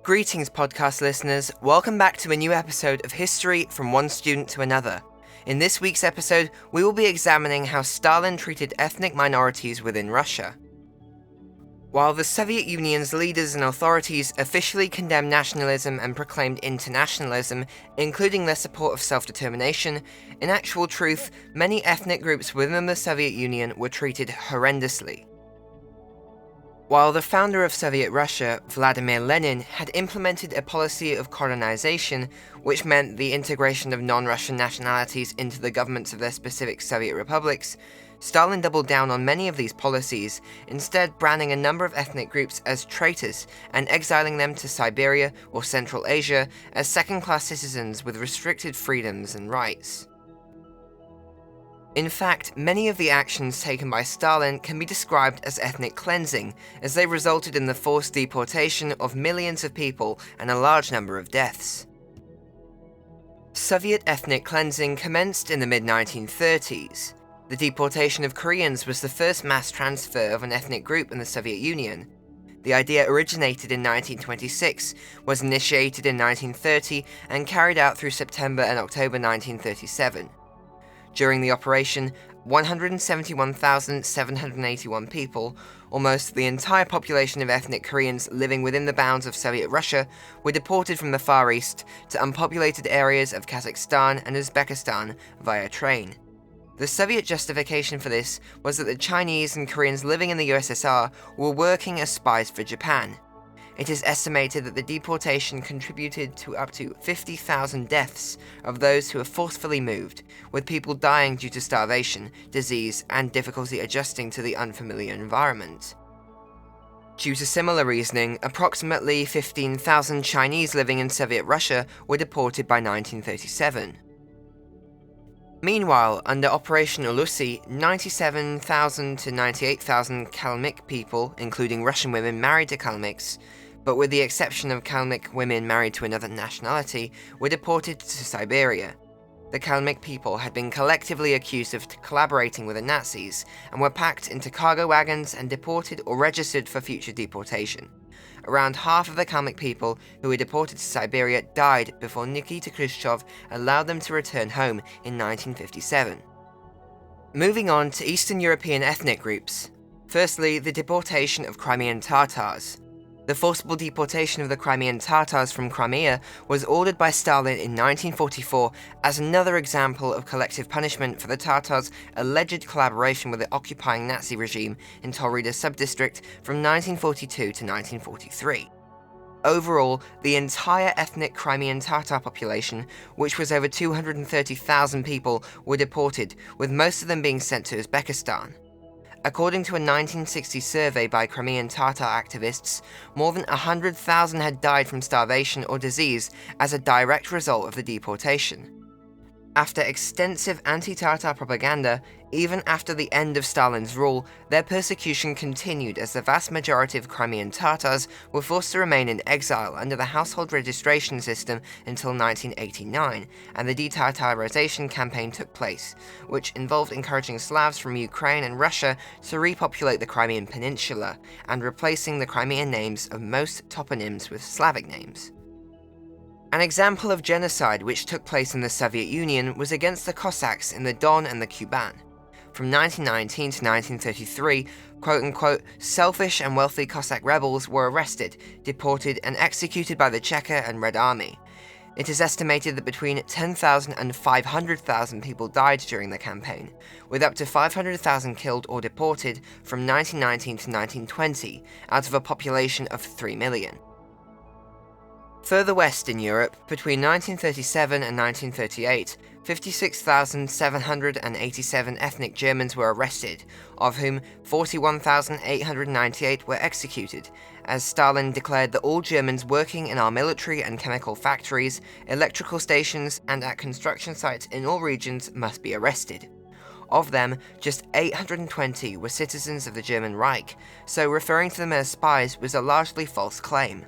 Greetings, podcast listeners. Welcome back to a new episode of History from One Student to Another. In this week's episode, we will be examining how Stalin treated ethnic minorities within Russia. While the Soviet Union's leaders and authorities officially condemned nationalism and proclaimed internationalism, including their support of self-determination, in actual truth, many ethnic groups within the Soviet Union were treated horrendously. While the founder of Soviet Russia, Vladimir Lenin, had implemented a policy of korenization, which meant the integration of non-Russian nationalities into the governments of their specific Soviet republics, Stalin doubled down on many of these policies, instead branding a number of ethnic groups as traitors and exiling them to Siberia or Central Asia as second-class citizens with restricted freedoms and rights. In fact, many of the actions taken by Stalin can be described as ethnic cleansing, as they resulted in the forced deportation of millions of people and a large number of deaths. Soviet ethnic cleansing commenced in the mid-1930s. The deportation of Koreans was the first mass transfer of an ethnic group in the Soviet Union. The idea originated in 1926, was initiated in 1930, and carried out through September and October 1937. During the operation, 171,781 people, almost the entire population of ethnic Koreans living within the bounds of Soviet Russia, were deported from the Far East to unpopulated areas of Kazakhstan and Uzbekistan via train. The Soviet justification for this was that the Chinese and Koreans living in the USSR were working as spies for Japan. It is estimated that the deportation contributed to up to 50,000 deaths of those who were forcefully moved, with people dying due to starvation, disease, and difficulty adjusting to the unfamiliar environment. Due to similar reasoning, approximately 15,000 Chinese living in Soviet Russia were deported by 1937. Meanwhile, under Operation Ulusi, 97,000 to 98,000 Kalmyk people, including Russian women married to Kalmyks, but with the exception of Kalmyk women married to another nationality, were deported to Siberia. The Kalmyk people had been collectively accused of collaborating with the Nazis, and were packed into cargo wagons and deported or registered for future deportation. Around half of the Kalmyk people who were deported to Siberia died before Nikita Khrushchev allowed them to return home in 1957. Moving on to Eastern European ethnic groups. Firstly, the deportation of Crimean Tatars. The forcible deportation of the Crimean Tatars from Crimea was ordered by Stalin in 1944 as another example of collective punishment for the Tatars' alleged collaboration with the occupying Nazi regime in Taurida subdistrict from 1942 to 1943. Overall, the entire ethnic Crimean Tatar population, which was over 230,000 people, were deported, with most of them being sent to Uzbekistan. According to a 1960 survey by Crimean Tatar activists, more than 100,000 had died from starvation or disease as a direct result of the deportation. After extensive anti-Tatar propaganda, even after the end of Stalin's rule, their persecution continued as the vast majority of Crimean Tatars were forced to remain in exile under the household registration system until 1989, and the de-Tatarization campaign took place, which involved encouraging Slavs from Ukraine and Russia to repopulate the Crimean Peninsula, and replacing the Crimean names of most toponyms with Slavic names. An example of genocide which took place in the Soviet Union was against the Cossacks in the Don and the Kuban. From 1919 to 1933, quote-unquote, selfish and wealthy Cossack rebels were arrested, deported, and executed by the Cheka and Red Army. It is estimated that between 10,000 and 500,000 people died during the campaign, with up to 500,000 killed or deported from 1919 to 1920, out of a population of 3 million. Further west in Europe, between 1937 and 1938, 56,787 ethnic Germans were arrested, of whom 41,898 were executed, as Stalin declared that all Germans working in our military and chemical factories, electrical stations, and at construction sites in all regions must be arrested. Of them, just 820 were citizens of the German Reich, so referring to them as spies was a largely false claim.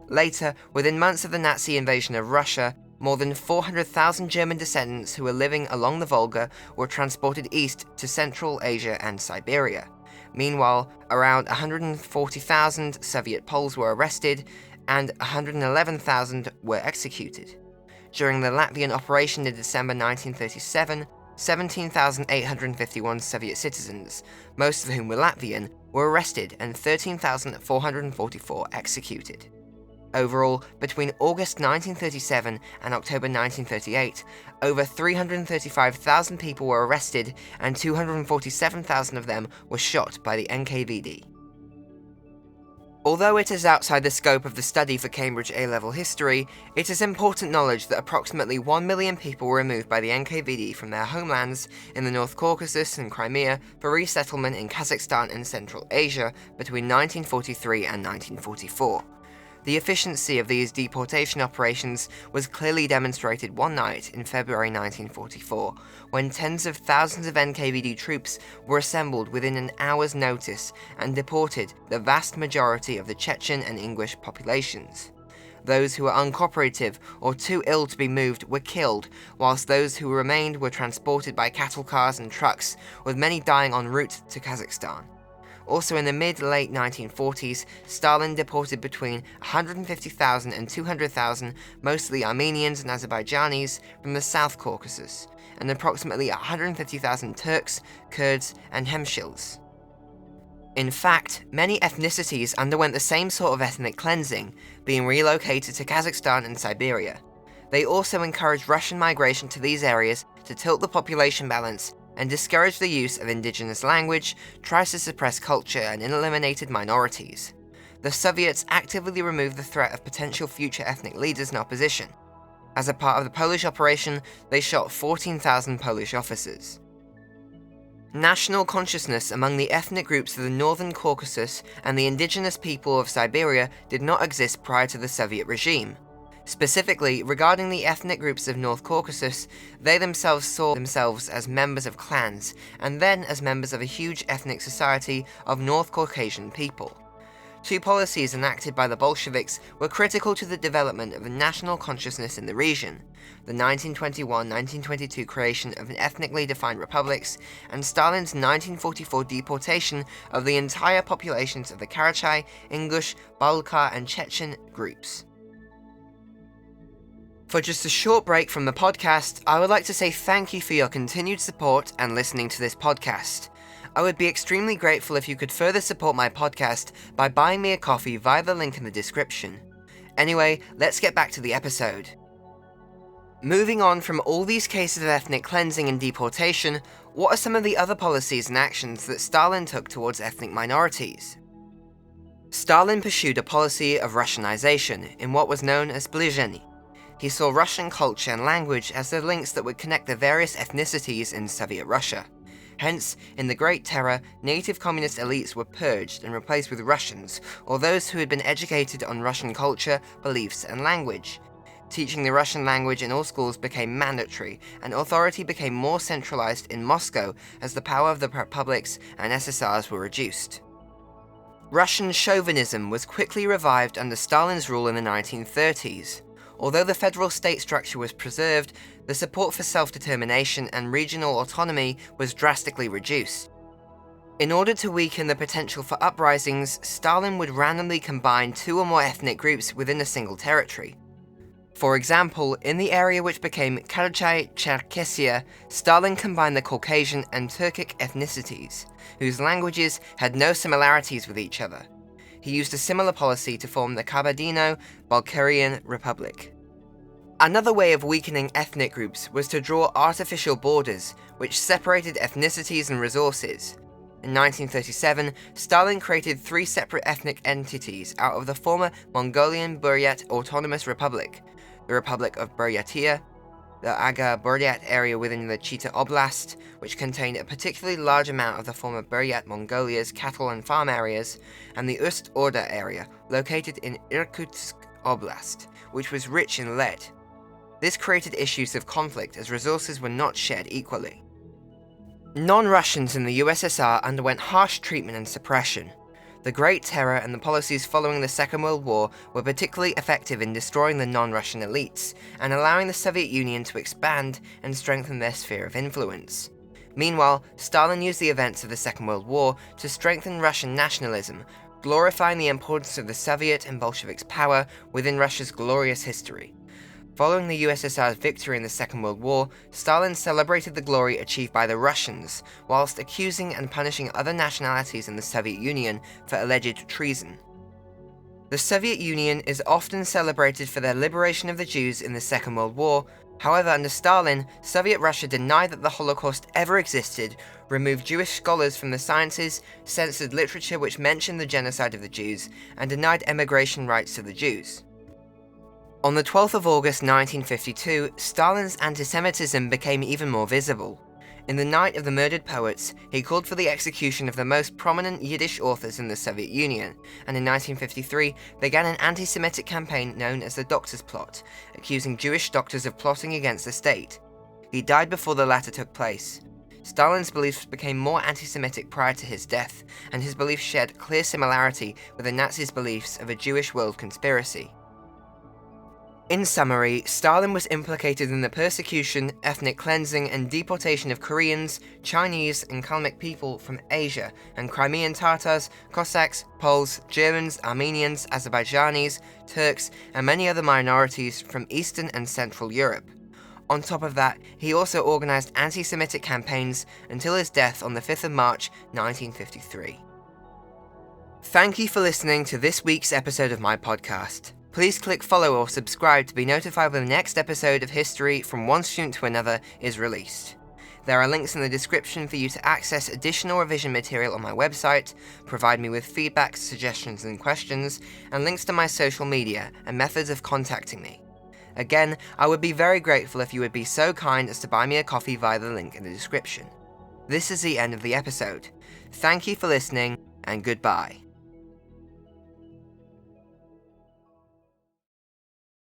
Later, within months of the Nazi invasion of Russia, more than 400,000 German descendants who were living along the Volga were transported east to Central Asia and Siberia. Meanwhile, around 140,000 Soviet Poles were arrested, and 111,000 were executed. During the Latvian operation in December 1937, 17,851 Soviet citizens, most of whom were Latvian, were arrested and 13,444 executed. Overall, between August 1937 and October 1938, over 335,000 people were arrested and 247,000 of them were shot by the NKVD. Although it is outside the scope of the study for Cambridge A-level history, it is important knowledge that approximately 1 million people were removed by the NKVD from their homelands in the North Caucasus and Crimea for resettlement in Kazakhstan and Central Asia between 1943 and 1944. The efficiency of these deportation operations was clearly demonstrated one night in February 1944, when tens of thousands of NKVD troops were assembled within an hour's notice and deported the vast majority of the Chechen and English populations. Those who were uncooperative or too ill to be moved were killed, whilst those who remained were transported by cattle cars and trucks, with many dying en route to Kazakhstan. Also in the mid-late 1940s, Stalin deported between 150,000 and 200,000, mostly Armenians and Azerbaijanis, from the South Caucasus, and approximately 150,000 Turks, Kurds, and Hemshils. In fact, many ethnicities underwent the same sort of ethnic cleansing, being relocated to Kazakhstan and Siberia. They also encouraged Russian migration to these areas to tilt the population balance and discouraged the use of indigenous language, tried to suppress culture, and eliminated minorities. The Soviets actively removed the threat of potential future ethnic leaders in opposition. As a part of the Polish operation, they shot 14,000 Polish officers. National consciousness among the ethnic groups of the Northern Caucasus and the indigenous people of Siberia did not exist prior to the Soviet regime. Specifically, regarding the ethnic groups of North Caucasus, they themselves saw themselves as members of clans, and then as members of a huge ethnic society of North Caucasian people. Two policies enacted by the Bolsheviks were critical to the development of a national consciousness in the region: the 1921-1922 creation of ethnically defined republics, and Stalin's 1944 deportation of the entire populations of the Karachay, Ingush, Balkar, and Chechen groups. For just a short break from the podcast, I would like to say thank you for your continued support and listening to this podcast. I would be extremely grateful if you could further support my podcast by buying me a coffee via the link in the description. Anyway, let's get back to the episode. Moving on from all these cases of ethnic cleansing and deportation, what are some of the other policies and actions that Stalin took towards ethnic minorities? Stalin pursued a policy of Russianization in what was known as zbližení. He saw Russian culture and language as the links that would connect the various ethnicities in Soviet Russia. Hence, in the Great Terror, native communist elites were purged and replaced with Russians, or those who had been educated on Russian culture, beliefs, and language. Teaching the Russian language in all schools became mandatory, and authority became more centralized in Moscow as the power of the republics and SSRs were reduced. Russian chauvinism was quickly revived under Stalin's rule in the 1930s. Although the federal state structure was preserved, the support for self-determination and regional autonomy was drastically reduced. In order to weaken the potential for uprisings, Stalin would randomly combine two or more ethnic groups within a single territory. For example, in the area which became Karachay-Cherkessia, Stalin combined the Caucasian and Turkic ethnicities, whose languages had no similarities with each other. He used a similar policy to form the Kabardino-Balkarian Republic. Another way of weakening ethnic groups was to draw artificial borders, which separated ethnicities and resources. In 1937, Stalin created three separate ethnic entities out of the former Mongolian Buryat Autonomous Republic: the Republic of Buryatia, the Aga-Buryat area within the Chita Oblast, which contained a particularly large amount of the former Buryat Mongolia's cattle and farm areas, and the Ust-Orda area, located in Irkutsk Oblast, which was rich in lead. This created issues of conflict as resources were not shared equally. Non-Russians in the USSR underwent harsh treatment and suppression. The Great Terror and the policies following the Second World War were particularly effective in destroying the non-Russian elites and allowing the Soviet Union to expand and strengthen their sphere of influence. Meanwhile, Stalin used the events of the Second World War to strengthen Russian nationalism, glorifying the importance of the Soviet and Bolsheviks' power within Russia's glorious history. Following the USSR's victory in the Second World War, Stalin celebrated the glory achieved by the Russians, whilst accusing and punishing other nationalities in the Soviet Union for alleged treason. The Soviet Union is often celebrated for their liberation of the Jews in the Second World War. However, under Stalin, Soviet Russia denied that the Holocaust ever existed, removed Jewish scholars from the sciences, censored literature which mentioned the genocide of the Jews, and denied emigration rights to the Jews. On the 12th of August 1952, Stalin's anti-Semitism became even more visible. In the Night of the Murdered Poets, he called for the execution of the most prominent Yiddish authors in the Soviet Union, and in 1953 began an anti-Semitic campaign known as the Doctors' Plot, accusing Jewish doctors of plotting against the state. He died before the latter took place. Stalin's beliefs became more anti-Semitic prior to his death, and his beliefs shared clear similarity with the Nazis' beliefs of a Jewish world conspiracy. In summary, Stalin was implicated in the persecution, ethnic cleansing, and deportation of Koreans, Chinese, and Kalmyk people from Asia, and Crimean Tatars, Cossacks, Poles, Germans, Armenians, Azerbaijanis, Turks, and many other minorities from Eastern and Central Europe. On top of that, he also organised anti-Semitic campaigns until his death on the 5th of March 1953. Thank you for listening to this week's episode of my podcast. Please click follow or subscribe to be notified when the next episode of History from one student to another is released. There are links in the description for you to access additional revision material on my website, provide me with feedback, suggestions and questions, and links to my social media and methods of contacting me. Again, I would be very grateful if you would be so kind as to buy me a coffee via the link in the description. This is the end of the episode. Thank you for listening, and goodbye.